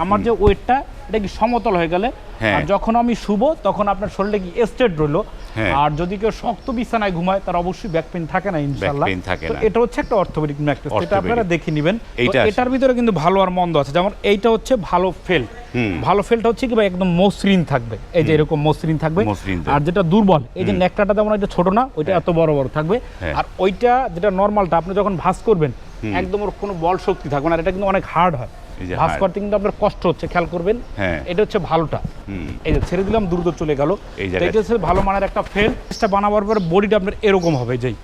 আমার যে ওয়েটটা এটা কি সমতল হয়ে গেলে আর যখন আমি শুব তখন আপনার শরীরে কি স্ট্রেট রইলো। আর যদি কেউ শক্ত বিছানায় ঘুমায় তার অবশ্যই ব্যাক পেইন থাকে না ইনশাআল্লাহ। তো এটা হচ্ছে একটা অর্থোপেডিক ম্যাট্রেস, এটা আপনারা দেখে নেবেন। এটার ভিতরে কিন্তু ভালো আর মন্দ আছে, যেমন এইটা হচ্ছে ভালো ফেল্ট। ভালো ফেল্টটা হচ্ছে কি ভাই একদম মসৃণ থাকবে, এই যে এরকম মসৃণ থাকবে। আর যেটা দুর্বল, এই যে নেকটাটা যেমন এটা ছোট না, ওইটা এত বড় বড় থাকবে। আর ওইটা যেটা নরমালটা আপনি যখন ভাঁজ করবেন একদম ওর কোনো বল শক্তি থাকবে না, আর এটা কিন্তু অনেক হার্ড হয়। ভাঁজ করতে কিন্তু আপনার কষ্ট হচ্ছে, খেয়াল করবেন। এটা হচ্ছে ভালোটা, এই যে ছেড়ে দিলাম দ্রুত চলে গেল। এটা হচ্ছে ভালো মানের একটা ফেল্টটা বানাবার পর বডিটা আপনার এরকম হবে, যেই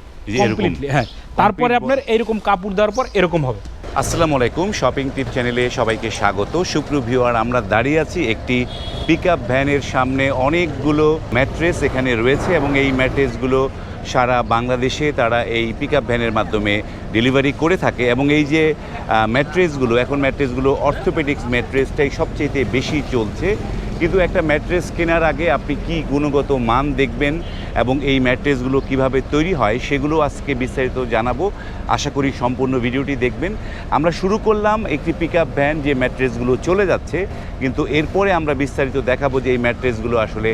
কমপ্লিটলি। হ্যাঁ, তারপরে আপনার এইরকম কাপড় দেওয়ার পর এরকম হবে। আসসালামু আলাইকুম, শপিং টিপ চ্যানেলে সবাইকে স্বাগত। সুপ্রিয় ভিউয়ার, আমরা দাঁড়িয়ে আছি একটি পিকআপ ভ্যানের সামনে। অনেকগুলো ম্যাট্রেস এখানে রয়েছে এবং এই ম্যাট্রেসগুলো সারা বাংলাদেশে তারা এই পিকআপ ভ্যানের মাধ্যমে ডেলিভারি করে থাকে। এবং এই যে ম্যাট্রেসগুলো, এখন ম্যাট্রেসগুলো অর্থোপেডিক্স ম্যাট্রেসটাই সবচেয়ে বেশি চলছে। কিন্তু একটা ম্যাট্রেস কেনার আগে আপনি কি গুণগত মান দেখবেন এবং এই ম্যাট্রেসগুলো কিভাবে তৈরি হয় সেগুলো আজকে বিস্তারিত জানাবো। আশা করি সম্পূর্ণ ভিডিওটি দেখবেন। আমরা শুরু করলাম একটি পিকআপ ভ্যান, যে ম্যাট্রেসগুলো চলে যাচ্ছে, কিন্তু এরপরে আমরা বিস্তারিত দেখাবো যে এই ম্যাট্রেসগুলো আসলে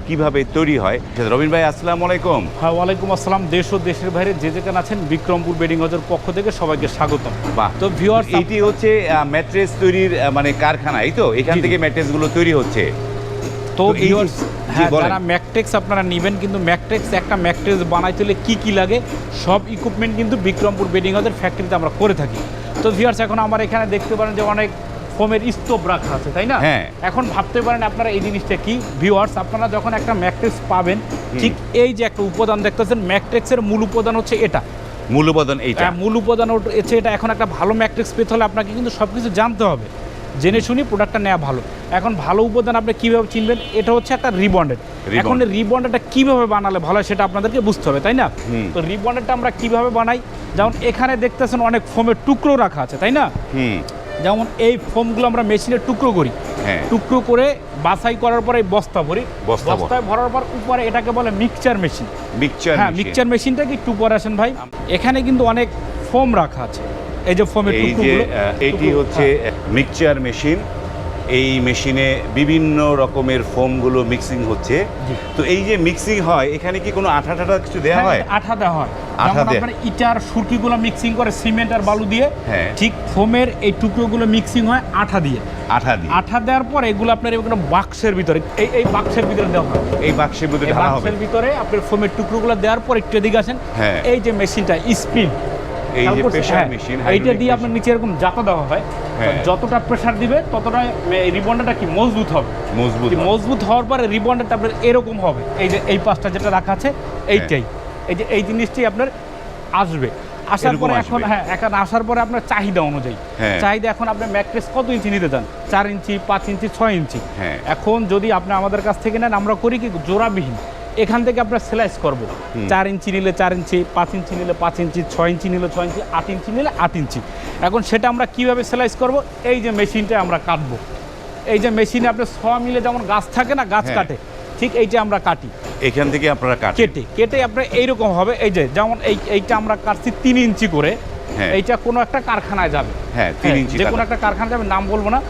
কিভাবে তৈরি হয়। রবিন ভাই, আসসালামু আলাইকুম। হ্যাঁ, ওয়ালাইকুম আসসালাম। দেশ ও দেশের বাইরে যে যেখানে আছেন, বিক্রমপুর বেডিং হাউসের পক্ষ থেকে সবাইকে স্বাগতম। বাহ, তো ভিউয়ার্স, এটি হচ্ছে ম্যাট্রেস তৈরির মানে কারখানা, এই তো? এখান থেকে ম্যাট্রেসগুলো তৈরি হচ্ছে। তো ভিউয়ার্স, হ্যাঁ, যারা ম্যাট্রেস আপনারা নেবেন, কিন্তু ম্যাট্রেস একটা ম্যাট্রেস বানাইতে হলে কি লাগে সব ইকুইপমেন্ট কিন্তু বিক্রমপুর বেডিং হাউসের ফ্যাক্টরিতে আমরা করে থাকি। তো ভিউয়ার্স, এখন আমার এখানে দেখতে পারেন যে অনেক ফোমের স্তূপ রাখা আছে, তাই না? এখন ভাবতে পারেন আপনারা এই জিনিসটা কি। ভিউয়ার্স, আপনারা যখন একটা ম্যাট্রেস পাবেন, ঠিক এই যে একটা উপাদান দেখতেছেন, ম্যাট্রেসের মূল উপাদান হচ্ছে এটা। মূল উপাদান এইটা, মূল উপাদান হচ্ছে এটা। এখন একটা ভালো ম্যাট্রেস পেতে হলে আপনাকে কিন্তু সব কিছু জানতে হবে, জেনে শুনি প্রোডাক্টটা নেওয়া ভালো। এখন ভালো উপাদান আপনি কীভাবে চিনবেন? এটা হচ্ছে একটা রিবন্ডেড। এখন রিবন্ডেডটা কীভাবে বানালে ভালো হয় সেটা আপনাদেরকে বুঝতে হবে, তাই না? তো রিবন্ডেডটা আমরা কীভাবে বানাই, যেমন এখানে দেখতেছেন অনেক ফোমের টুকরো রাখা আছে, তাই না? যেমন এই ফোমগুলো আমরা মেশিনের টুকরো করি, টুকরো করে বাছাই করার পরে বস্তা ভরি, বস্তায় ভরার পর উপরে এটাকে বলে মিক্সচার মেশিন। হ্যাঁ, মিক্সচার মেশিনটা কি একটু পরে আসেন ভাই। এখানে কিন্তু অনেক ফোম রাখা আছে, এই যে ফোমের টুকরোগুলো। এটি হচ্ছে মিক্সচার মেশিন। এই মেশিনে বিভিন্ন রকমের ফোমগুলো মিক্সিং হচ্ছে। তো এই যে মিক্সিং হয়, এখানে কি কোনো আঠা কিছু দেওয়া হয়? আঠা দেওয়া হয়। আপনার ইটার সুরকিগুলো মিক্সিং করে সিমেন্ট আর বালু দিয়ে, ঠিক ফোমের এই টুকরোগুলো মিক্সিং হয় আঠা দিয়ে। আঠা দেওয়ার পর এগুলো আপনার এগুলো বাক্সের ভিতরে, এই বাক্সের ভিতরে দেওয়া হয়। এই বাক্সের ভিতরে বাক্সের ভিতরে আপনার ফোমের টুকরোগুলো দেওয়ার পর একটু এদিকে আসেন, এই যে মেশিনটা স্পিন, এই যে প্রেসার মেশিন, এইটা দিয়ে আপনার নিচে এরকম জাতা দেওয়া হয়। যতটা প্রেসার দিবে ততটা রিবন্ডটা কি মজবুত হবে। মজবুত হওয়ার পরে রিবন্ডটা আপনার এরকম হবে। এই যে এই পাশটা যেটা রাখা আছে এইটাই, এই যে এই জিনিসটি আপনার আসবে। আসার পরে এখন আসার পরে আপনার চাহিদা অনুযায়ী, চাহিদা এখন আপনার ম্যাট্রেস কত ইঞ্চি নিতে চান, 4 ইঞ্চি, 5 ইঞ্চি, 6 ইঞ্চি। এখন যদি আপনি আমাদের কাছ থেকে নেন, আমরা করি কি জোড়াবিহীন, এখান থেকে আপনার স্লাইস করবো। 4 ইঞ্চি নিলে 4 ইঞ্চি, 5 ইঞ্চি নিলে 5 ইঞ্চি, 6 ইঞ্চি নিলে 6 ইঞ্চি, 8 ইঞ্চি নিলে 8 ইঞ্চি। এখন সেটা আমরা কিভাবে স্লাইস করব, এই যে মেশিনটা আমরা কাটবো। এই যে মেশিনে আপনার 6 মিলে যেমন গাছ থাকে না, গাছ কাটে, ঠিক এইটা আমরা কাটি। এখান থেকে আপনারা কেটে আপনার এইরকম হবে। এই যে যেমন এইটা আমরা কাটছি 3 ইঞ্চি করে। এইটা কোনো একটা কারখানায় যাবে, যে কোনো একটা কারখানা যাবে, নাম বলবো না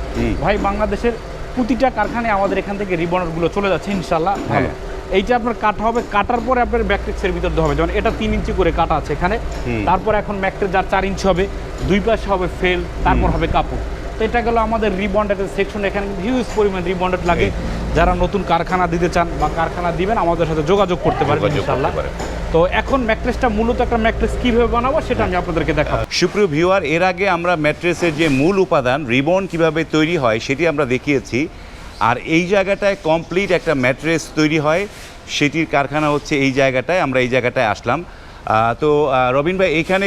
ভাই। বাংলাদেশের প্রতিটা কারখানায় আমাদের এখান থেকে রিবন্ডারগুলো চলে যাচ্ছে ইনশাল্লাহ। ভালো, এইটা আপনার কাটা হবে। কাটার পরে আপনার ম্যাট্রিক্সের ভিতর দেওয়া হবে। যেমন এটা 3 ইঞ্চি করে কাটা আছে এখানে। তারপর এখন ম্যাট্রিক্স যার 4 ইঞ্চি হবে, দুই পাশে হবে ফেল, তারপর হবে কাপড়। তো এটা গেল আমাদের রিবন্ডেডের সেকশন। এখানে হিউজ পরিমাণ রিবন্ডেড লাগে। যারা নতুন কারখানা দিতে চান বা কারখানা দিবেন, আমাদের সাথে যোগাযোগ করতে পারবেন ইনশাআল্লাহ। তো এখন ম্যাট্রেসটা মূলত একটা ম্যাট্রেস কীভাবে বানাবো সেটা আমি আপনাদেরকে দেখাবো। সুপ্রিয় ভিউয়ার, এর আগে আমরা ম্যাট্রেসের যে মূল উপাদান রিবন কিভাবে তৈরি হয় সেটি আমরা দেখিয়েছি। আর এই জায়গাটায় কমপ্লিট একটা ম্যাট্রেস তৈরি হয়, সেটির কারখানা হচ্ছে এই জায়গাটায়। আমরা এই জায়গাটায় আসলাম। তো রবিন ভাই, এখানে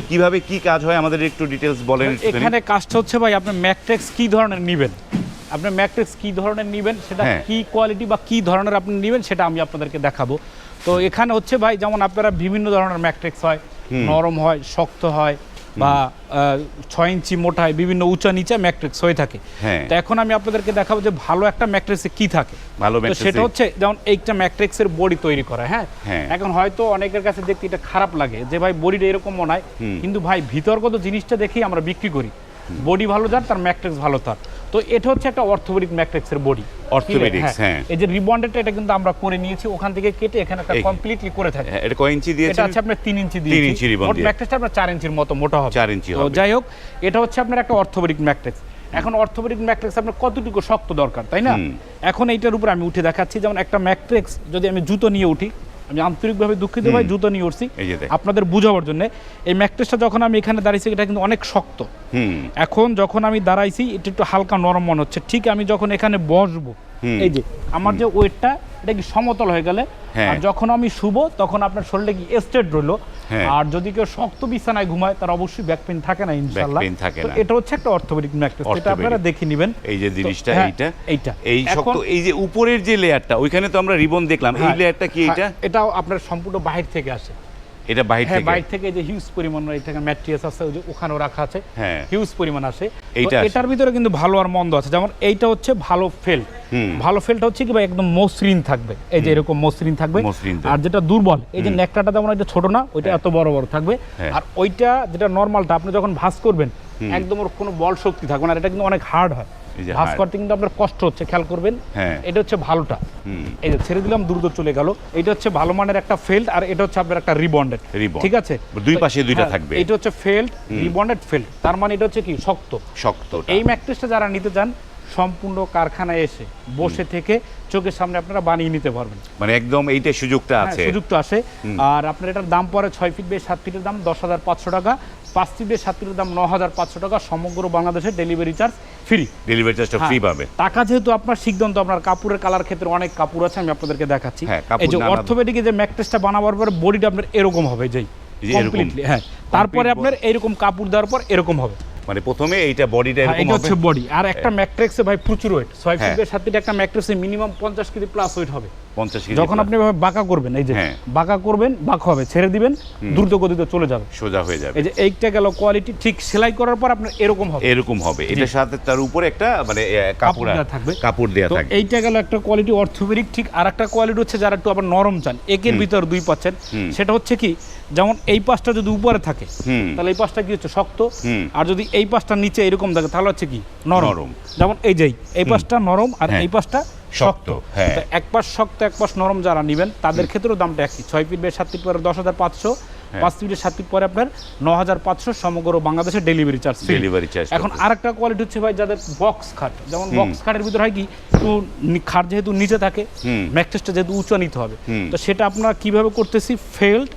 কিভাবে কি কাজ হয় আমাদের একটু ডিটেলস বলেন। এখানে কাজটা হচ্ছে ভাই, আপনি ম্যাট্রেস কী ধরনের নেবেন, আপনি ম্যাট্রেস কী ধরনের নেবেন, সেটা কী কোয়ালিটি বা কী ধরনের আপনি নেবেন সেটা আমি আপনাদেরকে দেখাবো। তো এখানে হচ্ছে ভাই, যেমন আপনারা বিভিন্ন ধরনের ম্যাট্রেস হয়, নরম হয়, শক্ত হয়, বা 6 ইঞ্চি মোটা হয়, বিভিন্ন উঁচা নিচে ম্যাট্রেস হয়ে থাকে। তো এখন আমি আপনাদেরকে দেখাবো যে ভালো একটা ম্যাট্রেসে কি থাকে। তো সেটা হচ্ছে যেমন এইটা ম্যাট্রেসের বডি তৈরি করা। এখন হয়তো অনেকের কাছে দেখতে এটা খারাপ লাগে যে ভাই বডিটা এরকম মনে হয়, কিন্তু ভাই ভিতরগত জিনিসটা দেখেই আমরা বিক্রি করি। বডি ভালো যার, তার ম্যাট্রেস ভালো তার। তো এটা হচ্ছে একটা অর্থোপেডিক ম্যাট্রিক্সের বডি। অর্থোপেডিক্স, হ্যাঁ। এই যে রিবন্ডেডটা এটা কিন্তু আমরা করে নিয়েছি, ওখান থেকে কেটে এখানে একটা কমপ্লিটলি করে থাকি। এটা কয় ইঞ্চি দিয়েছেন? এটা আছে আপনার 3 ইঞ্চি দিয়েছি। 3 ইঞ্চি রিবন দিয়ে। ম্যাট্রিক্সটা আপনার 4 ইঞ্চির মতো মোটা হবে। 4 ইঞ্চি তো হবে। যাই হোক, এটা হচ্ছে আপনার একটা অর্থোপেডিক ম্যাট্রিক্স। এখন অর্থোপেডিক ম্যাট্রিক্স আপনার কতটুকু শক্ত দরকার, তাই না? এখন এইটার উপর আমি উঠে দেখাচ্ছি। যেমন একটা ম্যাট্রিক্স যদি আমি জুতো নিয়ে উঠি, আমি আন্তরিকভাবে দুঃখিত ভাই, জুতো নিয়ে উঠছি আপনাদের বুঝাবার জন্য। এই ম্যাট্রিক্সটা যখন আমি এখানে দাঁড়িয়েছি, এটা কিন্তু অনেক শক্ত। এখন যখন আমি দাঁড়াইছি, এটা একটু হালকা নরম মনে হচ্ছে। ঠিক আমি যখন এখানে বসবো, এই যে আমার যে ওয়েটটা, এটা কি সমতল হয়ে গেলে, আর যখন আমি শুবো তখন আপনার শরীরে কি স্ট্রেট রইলো। আর যদি কেউ শক্ত বিছানায় ঘুমায়, তার অবশ্যই ব্যাক পেইন থাকে না ইনশাআল্লাহ। তো এটা হচ্ছে একটা অর্থোপেডিক ম্যাট্রিক্স, এটা আপনারা দেখে নেবেন। এই যে জিনিসটা, এইটা এই শক্ত, এই যে উপরের যে লেয়ারটা, ওইখানে তো আমরা রিবন দেখলাম, এই লেয়ারটা কি এটা? এটাও আপনার সম্পূর্ণ বাহির থেকে আসে। এটা বাহির থেকে? বাহির থেকে যে হিউজ পরিমাণ এটাকে ম্যাট্রিয়াস আছে, ওই যে ওখানেও রাখা আছে, হিউজ পরিমাণ আসে। এটার ভিতরে কিন্তু ভালো আর মন্দ আছে। যেমন এইটা হচ্ছে ভালো ফেল্ট। ভালো ফেল্টটা হচ্ছে কি ভাই, একদম মসৃণ থাকবে, এই যে এরকম মসৃণ থাকবে। আর যেটা দুর্বল, এই যে নেকড়াটা যেমন এটা ছোট না, ওইটা এত বড় বড় থাকবে। আর ওইটা যেটা নরমালটা, আপনি যখন ভাঁজ করবেন একদম ওর কোনো বল শক্তি থাকবে না, এটা কিন্তু অনেক হার্ড হয়। ভাঁজ করতে কিন্তু আপনার কষ্ট হচ্ছে, খেয়াল করবেন। এটা হচ্ছে ভালোটা, এই যে ছেড়ে দিলাম দ্রুত চলে গেল। এটা হচ্ছে ভালো মানের একটা ফেল্ট, আর এটা হচ্ছে আপনার একটা রিবন্ডেড। ঠিক আছে, দুই পাশে দুইটা থাকবে। এটা হচ্ছে ফেল্ট, রিবন্ডেড ফেল্ট, তার মানে এটা হচ্ছে কি শক্ত। এই ম্যাট্রিক্সটা যারা নিতে চান, সম্পূর্ণ কারখানায় এসে বসে থেকে চোখের সামনে আপনারা বানিয়ে নিতে পারবেন। মানে একদম এইটা সুযোগটা আছে, সুযোগটা আসে। আর আপনার এটার দাম পড়ে 6 ফিট বাই 7 ফিটের দাম 10,500 টাকা, 5 ফিট বাই 7 ফিটের দাম 9,500 টাকা। সমগ্র বাংলাদেশে ডেলিভারি চার্জ ফ্রি। ডেলিভারি চার্জটা ফ্রি পাবে। টাকা যেহেতু আপনার সিদ্ধান্ত, আপনার কাপড়ের কালার ক্ষেত্রে অনেক কাপড় আছে, আমি আপনাদেরকে দেখাচ্ছি। এই যে অর্থোপেডিকে যে ম্যাট্রিক্সটা বানাবার পরে বডিটা আপনার এরকম হবে, যেই কমপ্লিটলি, তারপরে আপনার এইরকম কাপড় দেওয়ার পর এরকম হবে। মানে প্রথমে এইটা বডিটা এরকম হবে, এটা হচ্ছে বডি। আর একটা ম্যাট্রিক্সে ভাই প্রচুর ওয়েট, 6 ফিট বাই 7 ফিট একটা ম্যাট্রিক্সে মিনিমাম 50 কেজি প্লাস ওয়েট হবে। 50 কেজি যখন আপনি এভাবে বাঁকা করবেন, এই যে বাঁকা করবেন, বাঁকা হবে, ছেড়ে দিবেন, দ্রুত গতিতে চলে যাবে, সোজা হয়ে যাবে। এই যে এইটা গেল কোয়ালিটি। ঠিক সেলাই করার পর আপনার এরকম হবে, এরকম হবে। এটার সাথে তার উপরে একটা মানে কাপড় থাকবে, কাপড় দেয়া থাকবে। এইটা গেল একটা কোয়ালিটি অর্থোপেডিক। ঠিক আরেকটা কোয়ালিটি হচ্ছে যারা একটু আবার নরম চান, একের ভিতর দুই পাচ্ছেন। সেটা হচ্ছে কি, যেমন এই পাশটা যদি উপরে থাকে, তাহলে এই পাশটা কি হচ্ছে শক্ত, আর যদি এই পাশটা নিচে এরকম থাকে, তাহলে হচ্ছে কি নরম। যেমন এই যে এই পাশটা নরম, আর এই পাশটা শক্ত। এক পাশ শক্ত, এক পাশ নরম যারা নেবেন, তাদের ক্ষেত্রেও দামটা একই। 6 ফিট বাই 7 ফিট পরে 10,500, 5 ফিট বাই 7 ফিট পরে আপনার 9,500। সমগ্র বাংলাদেশে ডেলিভারি চার্জ। এখন আরেকটা কোয়ালিটি হচ্ছে ভাই, যাদের বক্স খাট, যেমন বক্স খাটের ভিতরে হয় কি, একটু খাট যেহেতু নিচে থাকে, ম্যাট্রিক্সটা যেহেতু উঁচু নিতে হবে, তো সেটা আপনারা কিভাবে করতেছি, ফেল্ট,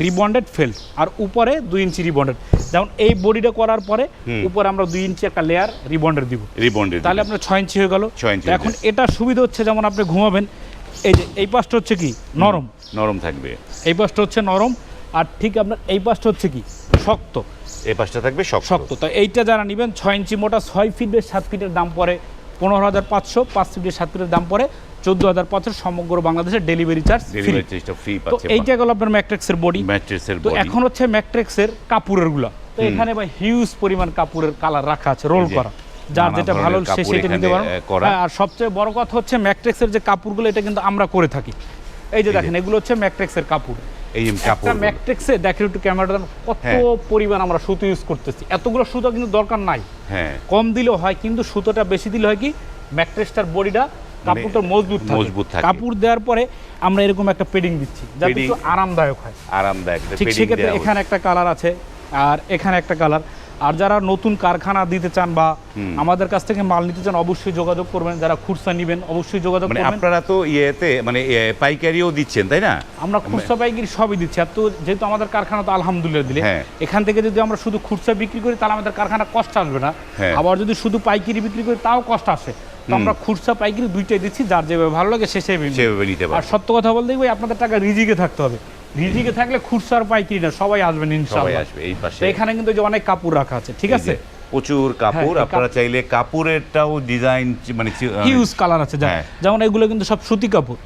রিবন্ডেড ফেল্ট, আর উপরে 2 ইঞ্চি রিবন্ডেড। যেমন এই বডিটা করার পরে উপরে আমরা 2 ইঞ্চি একটা লেয়ার রিবন্ডেড দিব, তাহলে আপনার 6 ইঞ্চি হয়ে গেল। এখন এটা সুবিধা হচ্ছে, যেমন আপনি ঘুমাবেন, এই যে এই পাশটা হচ্ছে কি নরম, নরম থাকবে, এই পাশটা হচ্ছে নরম, আর ঠিক আপনার এই পাশটা হচ্ছে কি শক্ত, এই পাশটা থাকবে শক্ত। তো এইটা যারা নেবেন, 6 ইঞ্চি মোটা, 6 ফিট বাই 7 ফিটের দাম পড়ে 15,500, 5 ফিট বাই 7 ফিটের দাম পড়ে 14,500। সমগ্র বাংলাদেশের ডেলিভারি চার্জ ফ্রি। তো এইটা গেল আপনার ম্যাট্রিক্সের বডি। তো এখন হচ্ছে ম্যাট্রিক্সের কাপড়ের গুলা। তো এখানে ভাই হিউজ পরিমাণ কাপড়ের কালার রাখা আছে, রোল করা, যার যেটা ভালো সে সেটা নিতে পারেন। আর সবচেয়ে বড় কথা হচ্ছে ম্যাট্রিক্সের যে কাপড়গুলো, এটা কিন্তু আমরা করে থাকি। এই যে দেখেন, এগুলো হচ্ছে ম্যাট্রিক্সের কাপড়। এই কাপড় ম্যাট্রিক্সে দেখেন, একটু ক্যামেরাটা কত পরিমাণ আমরা সুতো ইউজ করতেছি। এতগুলো সুতো কিন্তু দরকার নাই, কম দিলেও হয়, কিন্তু সুতোটা বেশি দিলে হয় কি, ম্যাট্রিক্সটার বডিটা, কাপড়টা মজবুত থাকে। কাপড় দেওয়ার পরে আমরা এরকম একটা পেডিং দিচ্ছি, যাতে একটু আরামদায়ক হয়। ঠিক সেক্ষেত্রে এখানে একটা কালার আছে, আর এখানে একটা কালার। আর যারা নতুন কারখানা দিতে চান বা আমাদের কাছ থেকে মাল নিতে চান, অবশ্যই যোগাযোগ করবেন। যারা খুচরা নেবেন, অবশ্যই যোগাযোগ করবেন। আপনারা তো ইয়েতে মানে পাইকারিও দিচ্ছেন, তাই না? আমরা খুচরা পাইকারি সবই দিচ্ছি। আর তো যেহেতু আমাদের কারখানা তো আলহামদুলিল্লাহ দিলে, এখান থেকে যদি আমরা শুধু খুচরা বিক্রি করি, তাহলে আমাদের কারখানা কষ্ট আসবে না। আবার যদি শুধু পাইকারি বিক্রি করি, তাও কষ্ট আসে। তো আমরা খুচরা পাইকারি দুইটাই দিচ্ছি, যার যেভাবে ভালো লাগে সে সেভাবে নিতে পারে। আর সত্য কথা বলতে ভাই, আপনাদের টাকা রিজিকে থাকতে হবে। রিজিকে থাকলে খুচরা আর পাইকারি না, সবাই আসবেন ইনশাআল্লাহ। এই পাশে এখানে কিন্তু যে অনেক কাপড় রাখা আছে, ঠিক আছে, প্রচুর কাপড়। আপনারা চাইলে কাপড়েরটাও ডিজাইন, মানে হিউজ কালার আছে, যেমন এগুলো কিন্তু সব সুতি কাপড়,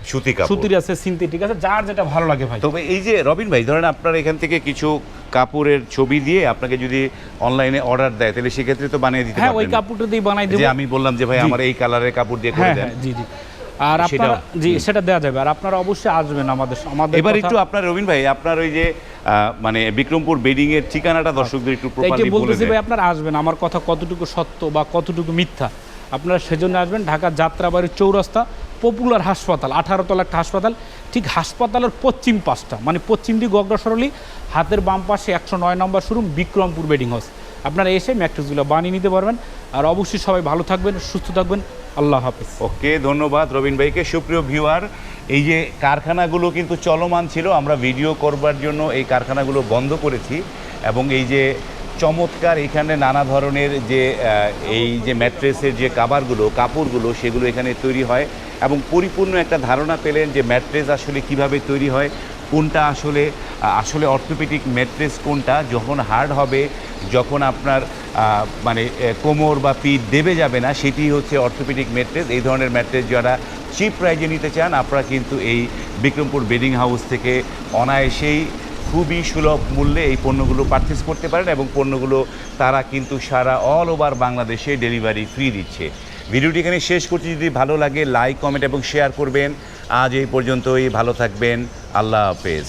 সুতির আছে, সিনথেটিক আছে, যার যেটা ভালো লাগে ভাই। তবে এই যে রবিন ভাই, ধরেন আপনারা এখান থেকে কিছু কাপড়ের ছবি দিয়ে আপনাকে যদি অনলাইনে অর্ডার দেয়, তাহলে সেক্ষেত্রে তো বানিয়ে দিতে পারবেন। ওই কাপড়টা দিয়ে বানাই দেব। যে আমি বললাম যে ভাই আমার এই কালারের কাপড় দিয়ে করে দেন। জি জি, আর আপনারা জি সেটা দেওয়া যাবে। আর আপনারা অবশ্যই আসবেন আমাদের। এবার একটু আপনার রবিন ভাই, আপনার ওই যে মানে বিক্রমপুর বেডিং এর ঠিকানাটা দর্শকদের একটু প্রপারলি বলে দেন। বলতেছি ভাই, আপনারা আসবেন। আমার কথা কতটুকু সত্য বা কতটুকু মিথ্যা আপনারা সেজন্য আসবেন ঢাকা যাত্রাবাড়ির চৌরাস্তা পপুলার হাসপাতাল, 18 তলা একটা হাসপাতাল, ঠিক হাসপাতালের পশ্চিম পাশটা, মানে পশ্চিম দিক অগ্রসর হলেই হাতের বাম পাশে 109 নম্বর শোরুম বিক্রমপুর বেডিং হাউস। আপনারা এসে ম্যাট্রেসগুলো বানিয়ে নিতে পারবেন। আর অবশ্যই সবাই ভালো থাকবেন, সুস্থ থাকবেন। আল্লাহ হাফেজ। ওকে, ধন্যবাদ রবিন ভাইকে। সুপ্রিয় ভিউয়ার, এই যে কারখানাগুলো কিন্তু চলমান ছিল, আমরা ভিডিও করবার জন্য এই কারখানাগুলো বন্ধ করেছি এবং এই যে চমৎকার এখানে নানা ধরনের যে এই যে ম্যাট্রেসের যে কাপড়গুলো সেগুলো এখানে তৈরি হয় এবং পরিপূর্ণ একটা ধারণা পেলেন যে ম্যাট্রেস আসলে কিভাবে তৈরি হয়, কোনটা আসলে অর্থোপেডিক ম্যাট্রেস কোনটা, যখন হার্ড হবে, যখন আপনার মানে কোমর বা পিঠ দেবে যাবে না, সেটি হচ্ছে অর্থোপেডিক ম্যাট্রেস। এই ধরনের ম্যাট্রেস যারা চিপ প্রাইজে নিতে চান, আপনারা কিন্তু এই বিক্রমপুর বেডিং হাউস থেকে অনায়াসেই খুবই সুলভ মূল্যে এই পণ্যগুলো পারচেস করতে পারেন এবং পণ্যগুলো তারা কিন্তু সারা অল ওভার বাংলাদেশে ডেলিভারি ফ্রি দিচ্ছে। ভিডিওটি এখানে শেষ করছি। যদি ভালো লাগে লাইক, কমেন্ট এবং শেয়ার করবেন। আজ এই পর্যন্তই, ভালো থাকবেন। আল্লাহ হাফেজ।